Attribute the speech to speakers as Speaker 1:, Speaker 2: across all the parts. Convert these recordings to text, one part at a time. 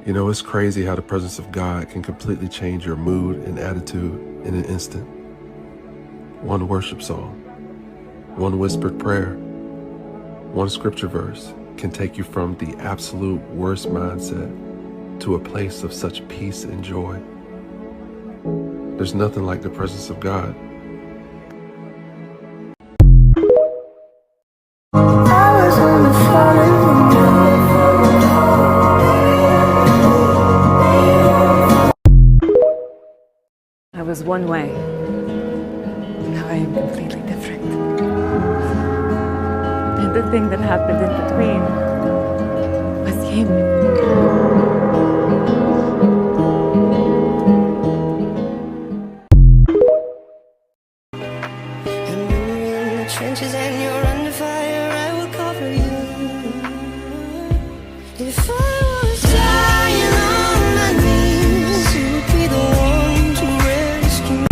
Speaker 1: You know, it's crazy how the presence of God can completely change your mood and attitude in an instant. One worship song, one whispered prayer, one scripture verse can take you from the absolute worst mindset to a place of such peace and joy. There's nothing like the presence of God.
Speaker 2: I was one way. Now I am completely different. And the thing that happened in between was him.
Speaker 3: Trenches and you're under fire, I will cover you. If I was dying on my knees, you would be the one to rescue.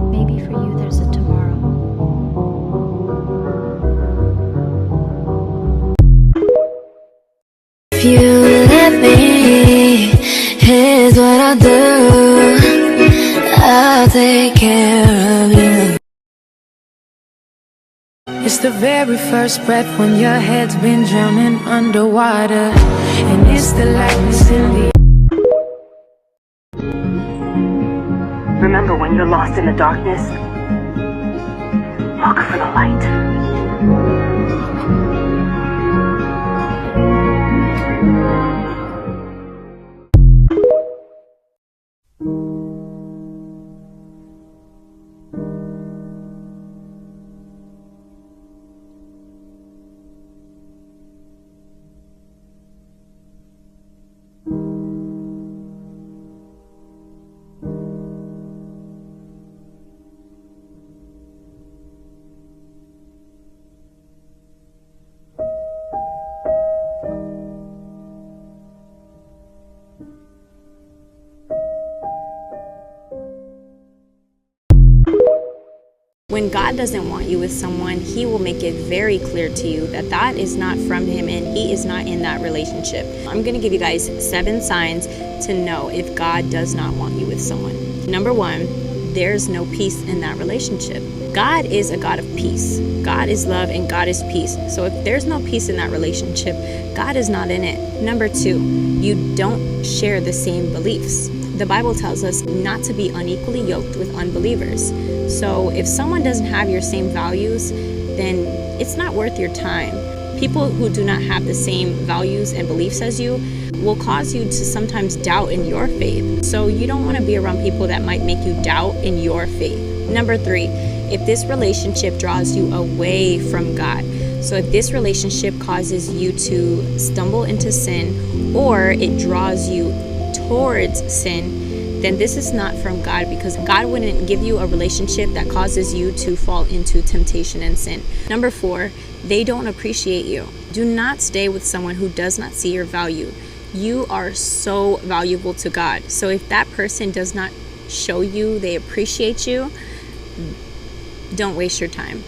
Speaker 4: Maybe for you there's a tomorrow.
Speaker 3: If you let me, here's what I'll do. I'll take care of you.
Speaker 5: It's the very first breath when your head's been drowning underwater, and it's the lightness in the.
Speaker 2: Remember when you're lost in the darkness? Look for the light.
Speaker 6: When God doesn't want you with someone, He will make it very clear to you that that is not from Him and He is not in that relationship. I'm going to give you guys 7 signs to know if God does not want you with someone. Number 1, there's no peace in that relationship. God is a God of peace. God is love and God is peace. So if there's no peace in that relationship, God is not in it. Number 2, you don't share the same beliefs. The Bible tells us not to be unequally yoked with unbelievers. So if someone doesn't have your same values, then it's not worth your time. People who do not have the same values and beliefs as you will cause you to sometimes doubt in your faith. So you don't want to be around people that might make you doubt in your faith. Number 3, if this relationship draws you away from God, so if this relationship causes you to stumble into sin, or it draws you towards sin, then this is not from God, because God wouldn't give you a relationship that causes you to fall into temptation and sin. Number 4, they don't appreciate you. Do not stay with someone who does not see your value. You are so valuable to God. So if that person does not show you they appreciate you, don't waste your time.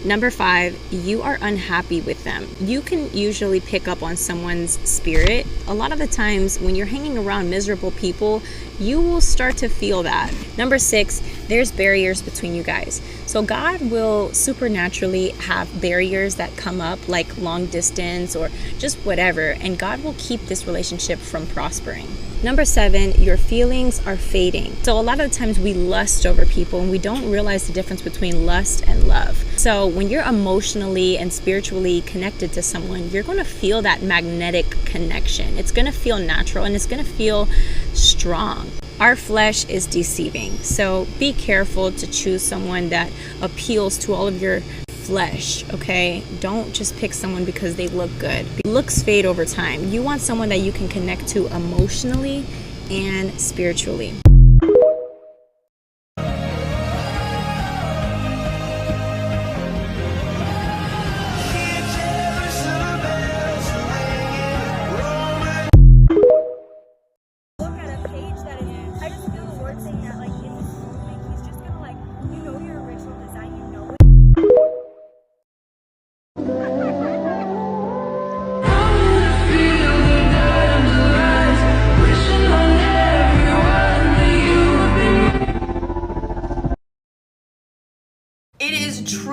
Speaker 6: Number 5, you are unhappy with them. You can usually pick up on someone's spirit. A lot of the times when you're hanging around miserable people, you will start to feel that. Number 6, there's barriers between you guys. So God will supernaturally have barriers that come up, like long distance or just whatever, and God will keep this relationship from prospering. Number 7, your feelings are fading. So a lot of the times we lust over people and we don't realize the difference between lust and love. So when you're emotionally and spiritually connected to someone, you're going to feel that magnetic connection. It's going to feel natural and it's going to feel strong. Our flesh is deceiving. So be careful to choose someone that appeals to all of your flesh, okay? Don't just pick someone because they look good. Looks fade over time. You want someone that you can connect to emotionally and spiritually.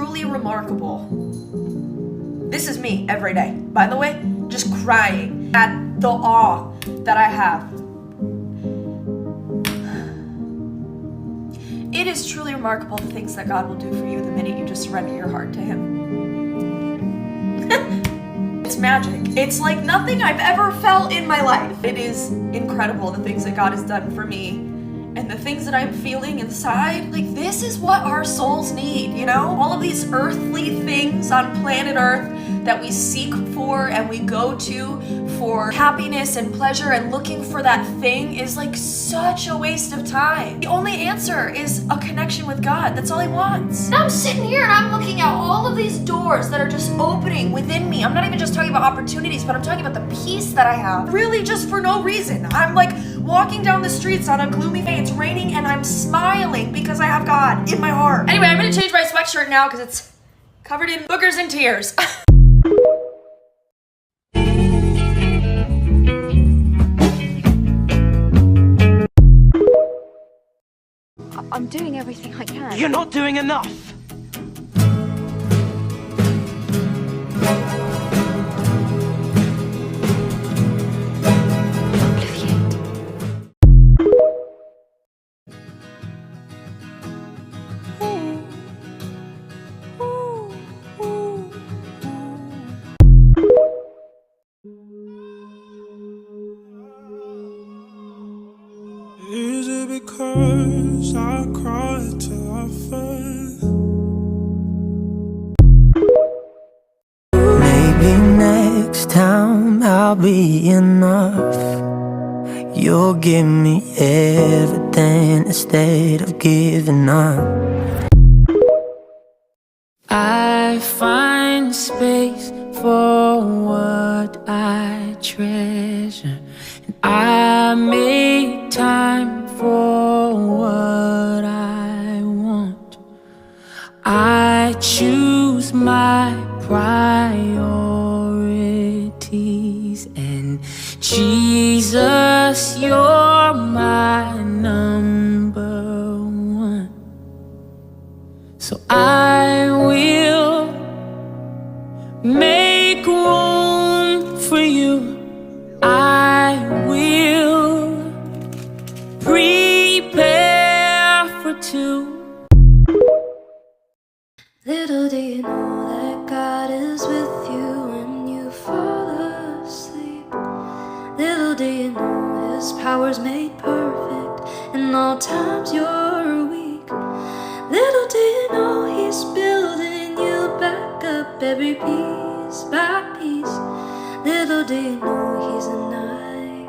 Speaker 7: truly remarkable. This is me every day, by the way, just crying at the awe that I have. It is truly remarkable the things that God will do for you the minute you just surrender your heart to Him. It's magic. It's like nothing I've ever felt in my life. It is incredible the things that God has done for me and the things that I'm feeling inside. Like, this is what our souls need, you know? All of these earthly things on planet Earth that we seek for and we go to for happiness and pleasure and looking for that thing is like such a waste of time. The only answer is a connection with God. That's all He wants. And I'm sitting here and I'm looking at all of these doors that are just opening within me. I'm not even just talking about opportunities, but I'm talking about the peace that I have. Really just for no reason. I'm like walking down the streets on a gloomy day. It's raining and I'm smiling because I have God in my heart. Anyway, I'm gonna change my sweatshirt now because it's covered in boogers and tears.
Speaker 4: I'm doing everything I can.
Speaker 8: You're not doing enough.
Speaker 9: Is it because I cried till I fell?
Speaker 10: Maybe next time I'll be enough. You'll give me everything instead of giving up. I find space for what I treasure, and I make time for what I want. I choose my priorities, and Jesus, you're my number one. So I will make room for you. I will prepare for two.
Speaker 3: Little do you know that God is with you when you fall asleep. Little do you know His power's made perfect in all times you're weak. Little do you know He's building you back up every piece by piece. Little do you know He's a night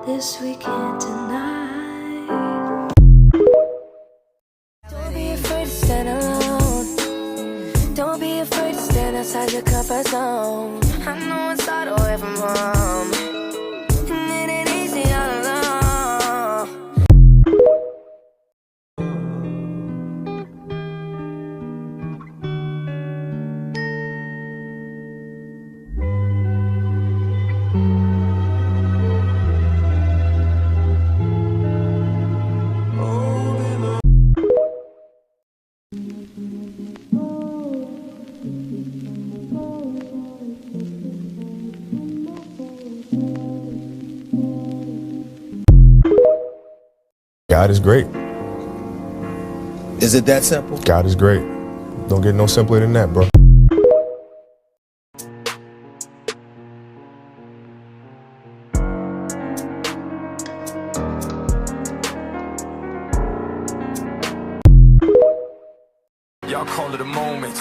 Speaker 3: this we can't deny. Don't be afraid to stand alone. Don't be afraid to stand outside your comfort zone. I know it's hard away from home, and it ain't easy all alone.
Speaker 11: God is great.
Speaker 12: Is it that simple?
Speaker 11: God is great. Don't get no simpler than that, bro.
Speaker 9: Y'all call it a moment,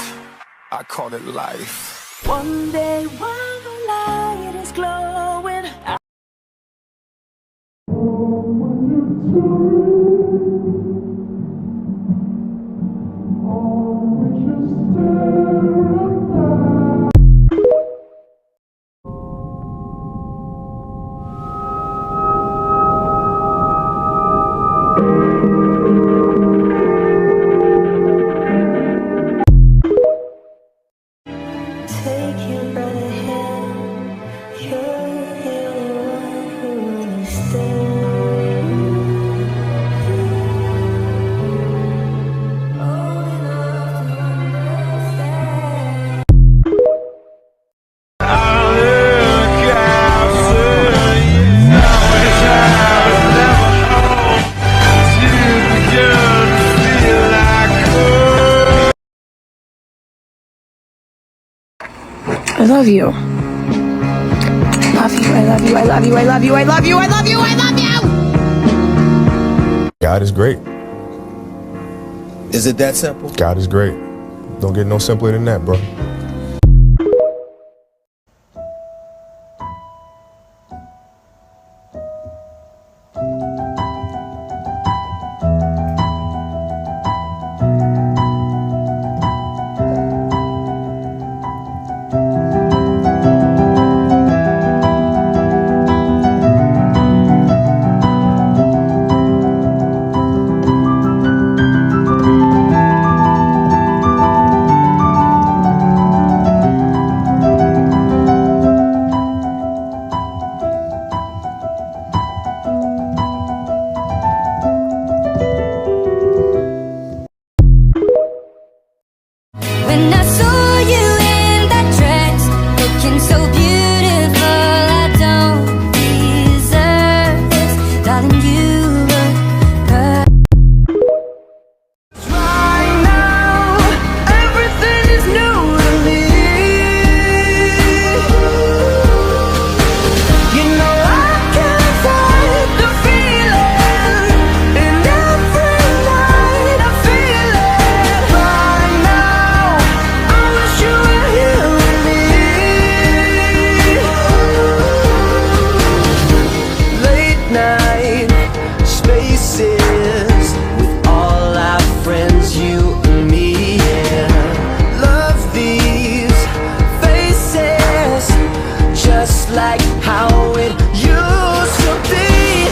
Speaker 9: I call it life.
Speaker 5: One day while the light is glowing, take you by the hand. You're the one who understands. Old enough to I love you. Love you, I love you, I love you, I love you, I love you, I love you, I love you!
Speaker 11: God is great.
Speaker 8: Is it that simple?
Speaker 11: God is great. Don't get no simpler than that, bro.
Speaker 3: When I saw you in that dress, looking so beautiful, I don't deserve this, darling. You look good.
Speaker 10: Right now, everything is new to me. You know I can't fight the feeling, and every night I feel it. Right now, I wish you were here with me. Late night spaces with all our friends, you and me. Yeah, love these faces, just like how it used to be.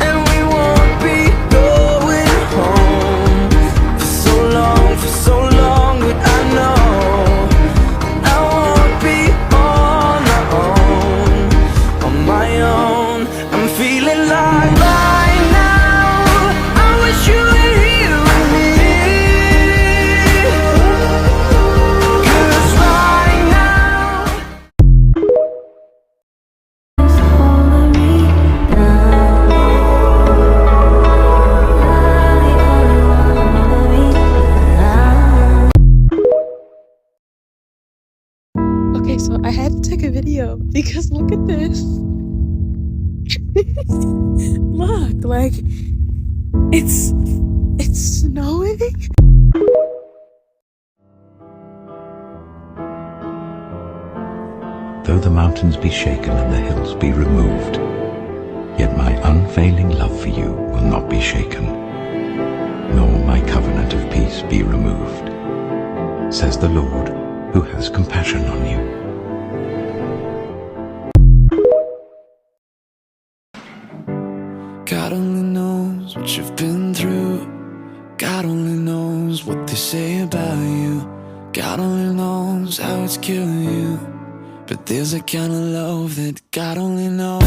Speaker 10: And we won't be going home for so long, but I know I won't be on my own. I'm feeling like right now, I wish you were here with me. 'Cause right now,
Speaker 5: Okay, so I had to take a video because look at this. Look, like, it's snowing.
Speaker 12: Though the mountains be shaken and the hills be removed, yet my unfailing love for you will not be shaken, nor my covenant of peace be removed, says the Lord, who has compassion on you.
Speaker 10: God only knows what you've been through. God only knows what they say about you. God only knows how it's killing you. But there's a kind of love that God only knows.